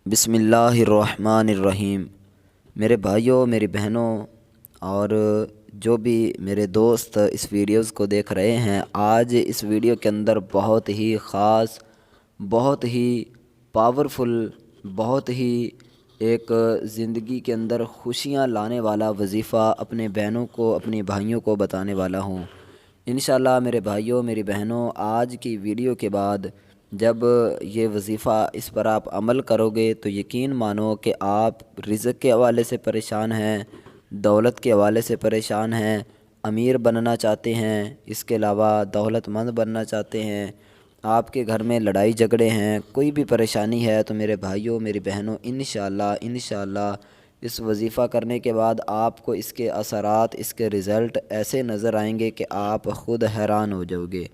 بسم اللہ الرحمن الرحیم۔ میرے بھائیوں، میری بہنوں اور جو بھی میرے دوست اس ویڈیوز کو دیکھ رہے ہیں، آج اس ویڈیو کے اندر بہت ہی خاص، بہت ہی پاورفل، بہت ہی ایک زندگی کے اندر خوشیاں لانے والا وظیفہ اپنے بہنوں کو، اپنے بھائیوں کو بتانے والا ہوں۔ انشاءاللہ میرے بھائیوں، میری بہنوں، آج کی ویڈیو کے بعد جب یہ وظیفہ اس پر آپ عمل کرو گے تو یقین مانو کہ آپ رزق کے حوالے سے پریشان ہیں، دولت کے حوالے سے پریشان ہیں، امیر بننا چاہتے ہیں، اس کے علاوہ دولت مند بننا چاہتے ہیں، آپ کے گھر میں لڑائی جھگڑے ہیں، کوئی بھی پریشانی ہے تو میرے بھائیوں، میری بہنوں، انشاءاللہ اس وظیفہ کرنے کے بعد آپ کو اس کے اثرات، اس کے رزلٹ ایسے نظر آئیں گے کہ آپ خود حیران ہو جاؤ گے۔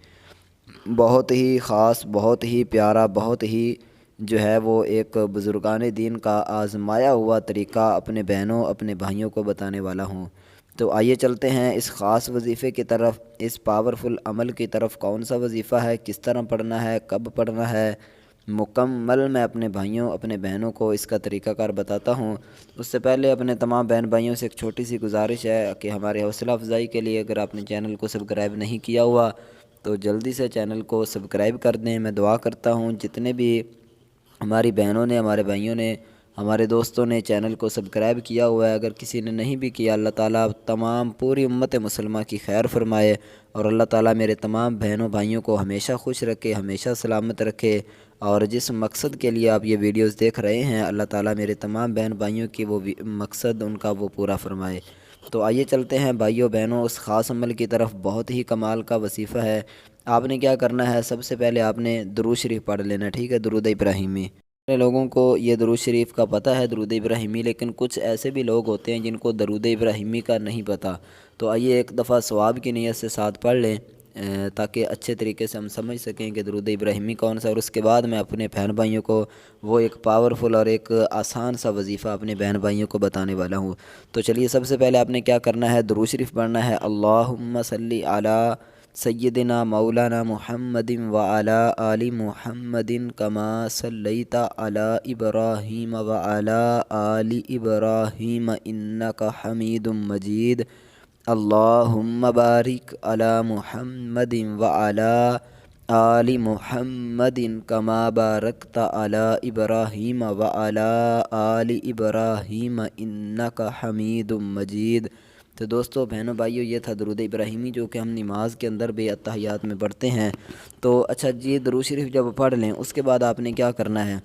بہت ہی خاص، بہت ہی پیارا، بہت ہی جو ہے وہ ایک بزرگان دین کا آزمایا ہوا طریقہ اپنے بہنوں، اپنے بھائیوں کو بتانے والا ہوں۔ تو آئیے چلتے ہیں اس خاص وظیفے کی طرف، اس پاورفل عمل کی طرف۔ کون سا وظیفہ ہے، کس طرح پڑھنا ہے، کب پڑھنا ہے، مکمل میں اپنے بھائیوں، اپنے بہنوں کو اس کا طریقہ کار بتاتا ہوں۔ اس سے پہلے اپنے تمام بہن بھائیوں سے ایک چھوٹی سی گزارش ہے کہ ہمارے حوصلہ افزائی کے لیے اگر آپ نے چینل کو سبسکرائب نہیں کیا ہوا تو جلدی سے چینل کو سبسکرائب کر دیں۔ میں دعا کرتا ہوں جتنے بھی ہماری بہنوں نے، ہمارے بھائیوں نے، ہمارے دوستوں نے چینل کو سبسکرائب کیا ہوا ہے، اگر کسی نے نہیں بھی کیا، اللہ تعالیٰ تمام پوری امت مسلمہ کی خیر فرمائے، اور اللہ تعالیٰ میرے تمام بہنوں بھائیوں کو ہمیشہ خوش رکھے، ہمیشہ سلامت رکھے، اور جس مقصد کے لیے آپ یہ ویڈیوز دیکھ رہے ہیں، اللہ تعالیٰ میرے تمام بہن بھائیوں کی وہ مقصد ان کا وہ پورا فرمائے۔ تو آئیے چلتے ہیں بھائیوں بہنوں اس خاص عمل کی طرف۔ بہت ہی کمال کا وظیفہ ہے۔ آپ نے کیا کرنا ہے، سب سے پہلے آپ نے درود شریف پڑھ لینا، ٹھیک ہے، درود ابراہیمی۔ لوگوں کو یہ درود شریف کا پتہ ہے، درود ابراہیمی، لیکن کچھ ایسے بھی لوگ ہوتے ہیں جن کو درود ابراہیمی کا نہیں پتہ۔ تو آئیے ایک دفعہ ثواب کی نیت سے ساتھ پڑھ لیں تاکہ اچھے طریقے سے ہم سمجھ سکیں کہ درود ابراہیمی کون سا، اور اس کے بعد میں اپنے بہن بھائیوں کو وہ ایک پاورفل اور ایک آسان سا وظیفہ اپنے بہن بھائیوں کو بتانے والا ہوں۔ تو چلیے سب سے پہلے آپ نے کیا کرنا ہے، درود شریف پڑھنا ہے۔ اللہم صلی علی سیدنا مولانا محمد وعلی آل محمد کما صلیت علی ابراہیم وعلی آل ابراہیم انک حمید مجید۔ اللہم بارک علی محمد وعلی آل محمد کما بارکت علی ابراہیم وعلی آل ابراہیم انک حمید مجید۔ تو دوستو، بہنوں بھائیوں، یہ تھا درود ابراہیمی جو کہ ہم نماز کے اندر بھی اتحیات میں پڑھتے ہیں۔ تو اچھا جی، درود شریف جب پڑھ لیں اس کے بعد آپ نے کیا کرنا ہے،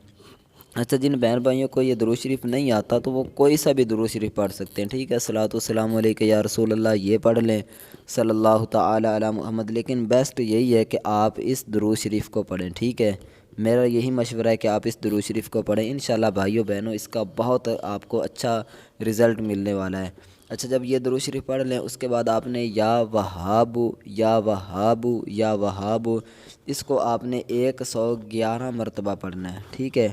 اچھا جن بہن بھائیوں کو یہ درود شریف نہیں آتا تو وہ کوئی سا بھی درود شریف پڑھ سکتے ہیں، ٹھیک ہے، صلاۃ والسلام علیک یا رسول اللہ یہ پڑھ لیں، صلی اللہ تعالی علی محمد، لیکن بیسٹ یہی ہے کہ آپ اس درود شریف کو پڑھیں، ٹھیک ہے۔ میرا یہی مشورہ ہے کہ آپ اس درود شریف کو پڑھیں، انشاءاللہ بھائیوں بہنوں اس کا بہت آپ کو اچھا رزلٹ ملنے والا ہے۔ اچھا جب یہ درود شریف پڑھ لیں اس کے بعد آپ نے یا وہاب یا وہاب یا وہاب، اس کو آپ نے 111 مرتبہ پڑھنا ہے، ٹھیک ہے۔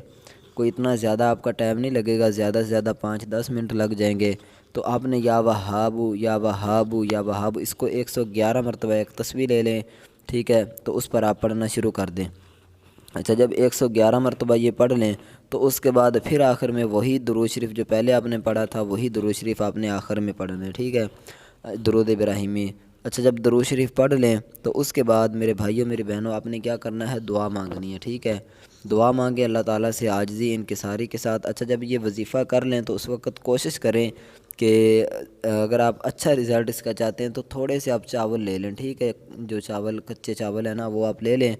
کوئی اتنا زیادہ آپ کا ٹائم نہیں لگے گا، زیادہ سے زیادہ 5-10 منٹ لگ جائیں گے۔ تو آپ نے یا وہاب یا وہاب یا وہاب اس کو 111 مرتبہ ایک تسبیح لے لیں، ٹھیک ہے، تو اس پر آپ پڑھنا شروع کر دیں۔ اچھا جب 111 مرتبہ یہ پڑھ لیں تو اس کے بعد پھر آخر میں وہی درود شریف جو پہلے آپ نے پڑھا تھا، وہی درود شریف آپ نے آخر میں پڑھنا ہے، ٹھیک ہے، درود ابراہیمی۔ اچھا جب درود شریف پڑھ لیں تو اس کے بعد میرے بھائیوں، میری بہنوں، آپ نے کیا کرنا ہے، دعا مانگنی ہے، ٹھیک ہے۔ دعا مانگیں اللہ تعالیٰ سے عاجزی انکساری کے ساتھ۔ اچھا جب یہ وظیفہ کر لیں تو اس وقت کوشش کریں کہ اگر آپ اچھا رزلٹ اس کا چاہتے ہیں تو تھوڑے سے آپ چاول لے لیں، ٹھیک ہے، جو چاول کچے چاول ہیں نا وہ آپ لے لیں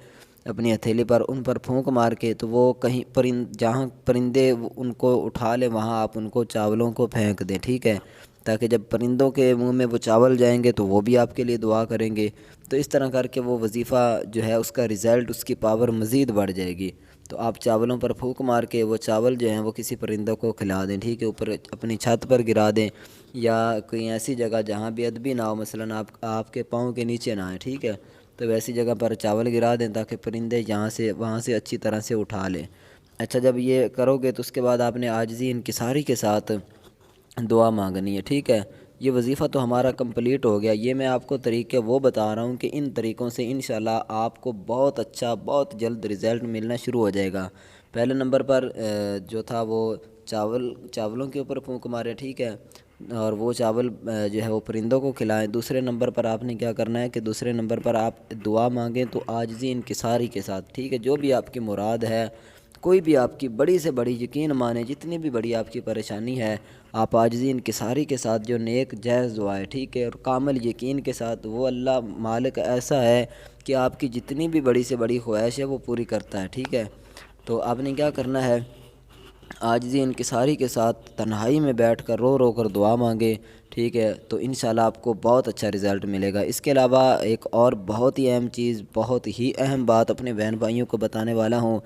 اپنی ہتھیلی پر، ان پر پھونک مار کے تو وہ کہیں جہاں پرندے ان کو اٹھا لیں وہاں آپ ان کو چاولوں کو پھینک دیں، ٹھیک ہے، تاکہ جب پرندوں کے منہ میں وہ چاول جائیں گے تو وہ بھی آپ کے لیے دعا کریں گے۔ تو اس طرح کر کے وہ وظیفہ جو ہے اس کا رزلٹ، اس کی پاور مزید بڑھ جائے گی۔ تو آپ چاولوں پر پھونک مار کے وہ چاول جو ہیں وہ کسی پرندوں کو کھلا دیں، ٹھیک ہے، اوپر اپنی چھت پر گرا دیں، یا کوئی ایسی جگہ جہاں بے ادبی نہ ہو، مثلاً آپ کے پاؤں کے نیچے نہ آئے، ٹھیک ہے، تو ویسی جگہ پر چاول گرا دیں تاکہ پرندے یہاں سے وہاں سے اچھی طرح سے اٹھا لیں۔ اچھا جب یہ کرو گے تو اس کے بعد آپ نے عاجزی انکساری کے ساتھ دعا مانگنی ہے، ٹھیک ہے۔ یہ وظیفہ تو ہمارا کمپلیٹ ہو گیا، یہ میں آپ کو طریقے وہ بتا رہا ہوں کہ ان طریقوں سے انشاءاللہ آپ کو بہت اچھا، بہت جلد رزلٹ ملنا شروع ہو جائے گا۔ پہلے نمبر پر جو تھا وہ چاولوں کے اوپر پھونک مارے، ٹھیک ہے، اور وہ چاول جو ہے وہ پرندوں کو کھلائیں۔ دوسرے نمبر پر آپ نے کیا کرنا ہے کہ دوسرے نمبر پر آپ دعا مانگیں تو عاجزی انکساری کے ساتھ، ٹھیک ہے، جو بھی آپ کی مراد ہے، کوئی بھی آپ کی بڑی سے بڑی، یقین مانیں جتنی بھی بڑی آپ کی پریشانی ہے، آپ عاجزی انکساری کے ساتھ جو نیک جائز دعا ہے، ٹھیک ہے، اور کامل یقین کے ساتھ، وہ اللہ مالک ایسا ہے کہ آپ کی جتنی بھی بڑی سے بڑی خواہش ہے وہ پوری کرتا ہے، ٹھیک ہے۔ تو آپ نے کیا کرنا ہے، عاجزی انکساری کے ساتھ تنہائی میں بیٹھ کر رو رو کر دعا مانگے، ٹھیک ہے، تو انشاءاللہ آپ کو بہت اچھا رزلٹ ملے گا۔ اس کے علاوہ ایک اور بہت ہی اہم چیز، بہت ہی اہم بات اپنے بہن بھائیوں کو بتانے والا ہوں،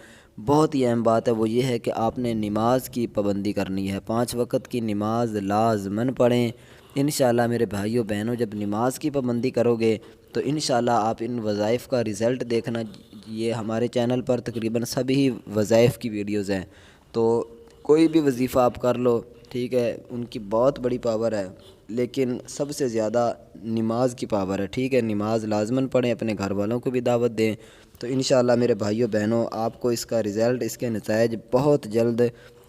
بہت ہی اہم بات ہے، وہ یہ ہے کہ آپ نے نماز کی پابندی کرنی ہے۔ 5 وقت کی نماز لازماً پڑھیں۔ انشاءاللہ میرے بھائیوں بہنوں، جب نماز کی پابندی کرو گے تو انشاءاللہ آپ ان وظائف کا رزلٹ دیکھنا۔ یہ ہمارے چینل پر تقریباً سبھی وظائف کی ویڈیوز ہیں، تو کوئی بھی وظیفہ آپ کر لو، ٹھیک ہے، ان کی بہت بڑی پاور ہے، لیکن سب سے زیادہ نماز کی پاور ہے، ٹھیک ہے۔ نماز لازماً پڑھیں، اپنے گھر والوں کو بھی دعوت دیں، تو انشاءاللہ میرے بھائیوں بہنوں آپ کو اس کا رزلٹ، اس کے نتائج بہت جلد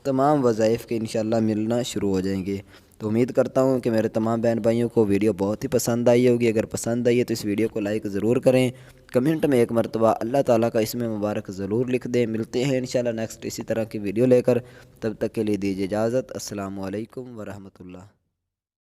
تمام وظائف کے انشاءاللہ ملنا شروع ہو جائیں گے۔ تو امید کرتا ہوں کہ میرے تمام بہن بھائیوں کو ویڈیو بہت ہی پسند آئی ہوگی۔ اگر پسند آئی ہے تو اس ویڈیو کو لائک ضرور کریں، کمنٹ میں ایک مرتبہ اللہ تعالیٰ کا اسم مبارک ضرور لکھ دیں۔ ملتے ہیں انشاءاللہ نیکسٹ اسی طرح کی ویڈیو لے کر، تب تک کے لیے دیجیے اجازت۔ السلام علیکم ورحمۃ اللہ۔